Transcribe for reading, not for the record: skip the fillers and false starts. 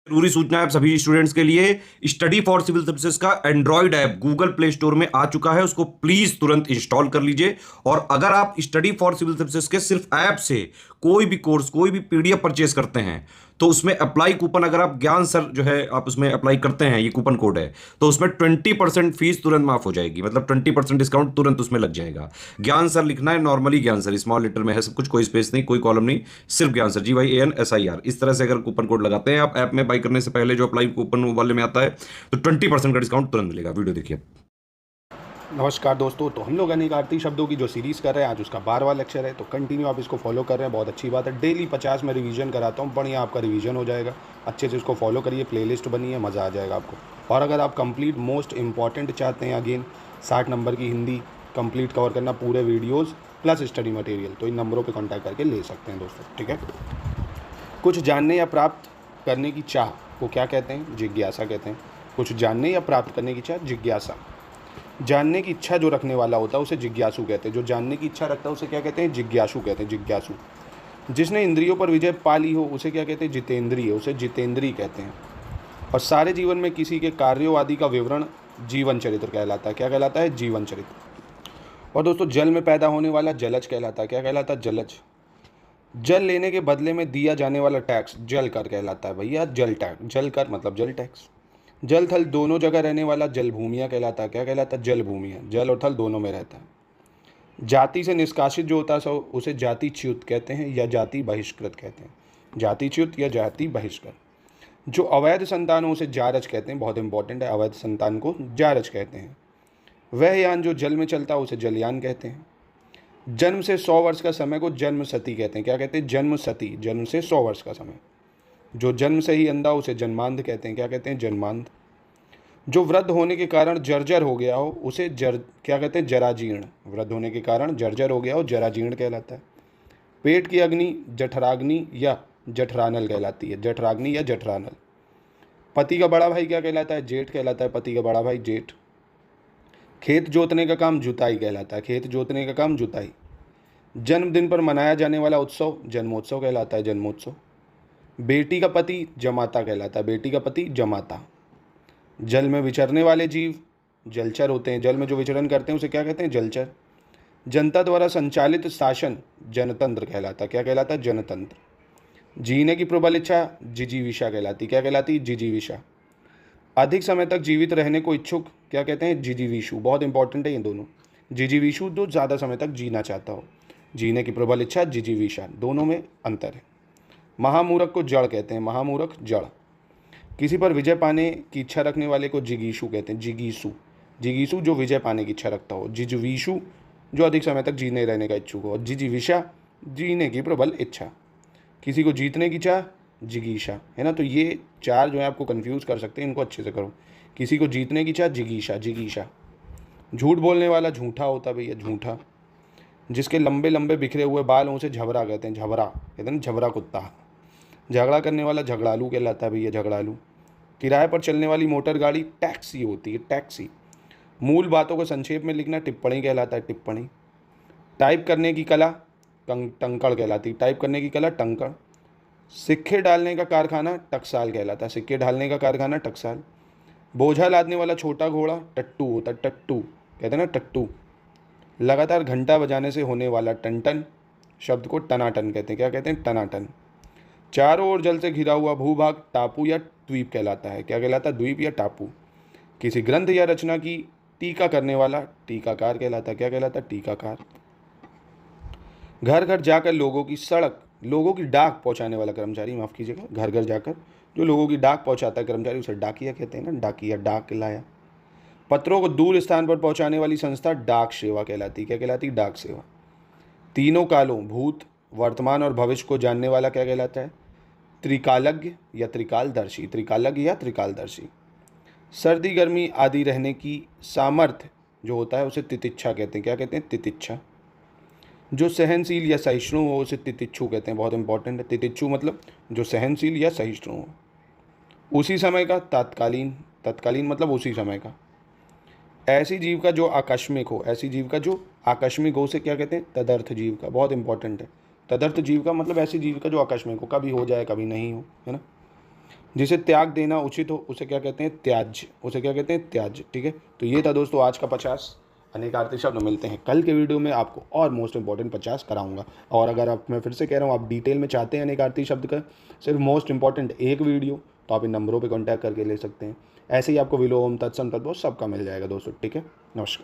जरूरी सूचना है आप सभी स्टूडेंट्स के लिए। स्टडी फॉर सिविल सर्विसेज का Android app Google play store में आ चुका है, उसको प्लीज तुरंत इंस्टॉल कर लीजिए। और अगर आप स्टडी फॉर सिविल सर्विसेज के सिर्फ ऐप से कोई भी कोर्स, कोई भी पीडीएफ परचेस करते हैं, तो उसमें अप्लाई कूपन, अगर आप ज्ञान सर जो है आप उसमें अप्लाई करते हैं, ये कूपन कोड है, तो उसमें 20% फीस तुरंत माफ हो जाएगी। मतलब 20% डिस्काउंट तुरंत उसमें लग जाएगा। ज्ञान सर लिखना है, नॉर्मली ज्ञान सर स्मॉल लेटर में है सब कुछ, कोई स्पेस नहीं, कोई कॉलम नहीं, सिर्फ ज्ञान सर, GYANSIR। इस तरह से अगर कूपन कोड लगाते हैं आप ऐप में बाई करने से पहले, जो अप्लाई कूपन वाले में आता है, तो 20% का डिस्काउंट तुरंत मिलेगा। वीडियो देखिए। नमस्कार दोस्तों, तो हम लोग अनेकार्थी शब्दों की जो सीरीज़ कर रहे हैं, आज उसका 12वां लेक्चर है। तो कंटिन्यू आप इसको फॉलो कर रहे हैं, बहुत अच्छी बात है। डेली 50 में रिवीजन कराता हूँ, बढ़िया आपका रिवीजन हो जाएगा। अच्छे से इसको फॉलो करिए, प्लेलिस्ट बनी है, मज़ा आ जाएगा आपको। और अगर आप कंप्लीट मोस्ट इंपॉर्टेंट चाहते हैं, अगेन 60 नंबर की हिंदी कंप्लीट कवर करना, पूरे वीडियोज़ प्लस स्टडी मटेरियल, तो इन नंबरों पर कॉन्टैक्ट करके ले सकते हैं दोस्तों, ठीक है। कुछ जानने या प्राप्त करने की चाह को क्या कहते हैं? जिज्ञासा कहते हैं। कुछ जानने या प्राप्त करने की चाह, जिज्ञासा। जानने की इच्छा जो रखने वाला होता है उसे जिज्ञासु कहते हैं। जो जानने की इच्छा रखता है उसे क्या कहते हैं? जिज्ञासु कहते हैं, जिज्ञासु। जिसने इंद्रियों पर विजय पा ली हो उसे क्या कहते हैं? जितेंद्रिय, उसे जितेंद्रिय कहते हैं। और सारे जीवन में किसी के कार्यों आदि का विवरण जीवन चरित्र कहलाता है। क्या कहलाता है? जीवन चरित्र। और दोस्तों, जल में पैदा होने वाला जलज कहलाता है। क्या कहलाता है? जलज। जल लेने के बदले में दिया जाने वाला टैक्स जल कर कहलाता है भैया, जल टैक्स। जल कर मतलब जल टैक्स। जल थल दोनों जगह रहने वाला जल भूमिया कहलाता है। क्या कहलाता है? जल भूमिया। जल और थल दोनों में रहता है। जाति से निष्कासित जो होता है उसे जातिच्युत कहते हैं या जाति बहिष्कृत कहते हैं। जातिच्युत या जाति बहिष्कृत। जो अवैध संतान हो उसे जारज कहते हैं, बहुत इंपॉर्टेंट है, अवैध संतान को जारज कहते हैं। वह यान जो जल में चलता है उसे जलयान कहते हैं। जन्म से 100 वर्ष का समय को जन्म सती कहते हैं। क्या कहते हैं? जन्म सती, जन्म से 100 वर्ष का समय। जो जन्म से ही अंधा उसे जन्मांध कहते हैं। क्या कहते हैं? जन्मांध। जो वृद्ध होने के कारण जर्जर हो गया हो उसे क्या कहते हैं? जराजीर्ण। वृद्ध होने के कारण जर्जर हो गया हो, जराजीर्ण कहलाता है। पेट की अग्नि जठराग्नि या जठरानल कहलाती है। जठराग्नि या जठरानल। पति का बड़ा भाई क्या कहलाता है? जेठ कहलाता है। पति का बड़ा भाई जेठ। खेत जोतने का काम जुताई कहलाता है। खेत जोतने का काम जुताई। जन्मदिन पर मनाया जाने वाला उत्सव जन्मोत्सव कहलाता है। जन्मोत्सव। बेटी का पति जमाता कहलाता है। बेटी का पति जमाता। जल में विचरने वाले जीव जलचर होते हैं। जल में जो विचरण करते हैं उसे क्या कहते हैं? जलचर। जनता द्वारा संचालित शासन जनतंत्र कहलाता है। क्या कहलाता है? जनतंत्र। जीने की प्रबल इच्छा जिजीविषा कहलाती। क्या कहलाती? जिजीविषा। अधिक समय तक जीवित रहने को इच्छुक क्या कहते हैं? जिजीविषु। बहुत इंपॉर्टेंट है ये दोनों। जिजीविषु जो ज़्यादा समय तक जीना चाहता हो, जीने की प्रबल इच्छा जिजीविषा, दोनों में अंतर है। महामूर्ख को जड़ कहते हैं। महामूर्ख जड़। किसी पर विजय पाने की इच्छा रखने वाले को जिगीषु कहते हैं। जिगीषु। जिगीषु जो विजय पाने की इच्छा रखता हो। जिजवीषु जो अधिक समय तक जीने रहने का इच्छुक हो। और जिजीविषा जीने की प्रबल इच्छा। किसी को जीतने की चाह जिगीषा, है ना। तो ये चार जो है आपको कंफ्यूज कर सकते हैं, इनको अच्छे से करो। किसी को जीतने की चाह जिगीषा, जिगीषा। झूठ बोलने वाला झूठा होता भैया, झूठा। जिसके लंबे लंबे बिखरे हुए बाल हों उसे झबरा कहते हैं। झबरा कहते हैं, झबरा कुत्ता। झगड़ा करने वाला झगड़ालू कहलाता है भैया, झगड़ालू। किराए पर चलने वाली मोटर गाड़ी टैक्सी होती है, टैक्सी। मूल बातों को संक्षेप में लिखना टिप्पणी कहलाता है, टिप्पणी। टाइप करने की कला टंकड़ कहलाती है। टाइप करने की कला टंकड़। सिक्के डालने का कारखाना टकसाल कहलाता है। सिक्के डालने का कारखाना टकसाल। बोझा लादने वाला छोटा घोड़ा टट्टू होता है, टट्टू कहते हैं ना, टट्टू। लगातार घंटा बजाने से होने वाला टनटन शब्द को टनाटन कहते हैं। क्या कहते हैं? टनाटन। चारों ओर जल से घिरा हुआ भूभाग टापू या द्वीप कहलाता है। क्या कहलाता है? द्वीप या टापू। किसी ग्रंथ या रचना की टीका करने वाला टीकाकार कहलाता है। क्या कहलाता है? टीकाकार। घर घर जाकर लोगों की डाक पहुंचाने वाला कर्मचारी, माफ कीजिएगा, घर घर जाकर जो लोगों की डाक पहुंचाता है कर्मचारी उसे डाकिया कहते हैं ना, डाकिया, डाक लाया। पत्रों को दूर स्थान पर पहुंचाने वाली संस्था डाक सेवा कहलाती। क्या कहलाती? डाक सेवा। तीनों कालों भूत वर्तमान और भविष्य को जानने वाला क्या कहलाता है? त्रिकालज्ञ या त्रिकालदर्शी। त्रिकालज्ञ या त्रिकालदर्शी। सर्दी गर्मी आदि रहने की सामर्थ्य जो होता है उसे तितिच्छा कहते हैं। क्या कहते हैं? तितिच्छा। जो सहनशील या सहिष्णु हो उसे तितिक्षु कहते हैं। बहुत इंपॉर्टेंट है, तितिक्षु मतलब जो सहनशील या सहिष्णु हो। उसी समय का तत्कालीन, तत्कालीन मतलब उसी समय का। ऐसी जीव का जो आकस्मिक हो, ऐसी जीव का जो आकस्मिक हो उसे क्या कहते हैं? तदर्थ जीव का। बहुत इंपॉर्टेंट है, तदर्थ जीव का मतलब ऐसी जीव का जो आकस्मिक हो, कभी हो जाए कभी नहीं हो, है ना। जिसे त्याग देना उचित हो उसे क्या कहते हैं, त्याज्य। उसे क्या कहते हैं, त्याज्य। ठीक है, तो ये था दोस्तों आज का 50 अनेकार्थी शब्द। मिलते हैं कल के वीडियो में, आपको और मोस्ट इंपॉर्टेंट 50 कराऊंगा। और अगर आप, मैं फिर से कह रहा हूँ, आप डिटेल में चाहते हैं अनेकार्थी शब्द का सिर्फ मोस्ट इंपॉर्टेंट एक वीडियो, तो आप इन नंबरों पर कॉन्टैक्ट करके ले सकते हैं। ऐसे ही आपको विलोम, तत्सम, तद्भव सबका मिल जाएगा दोस्तों। ठीक है, नमस्कार।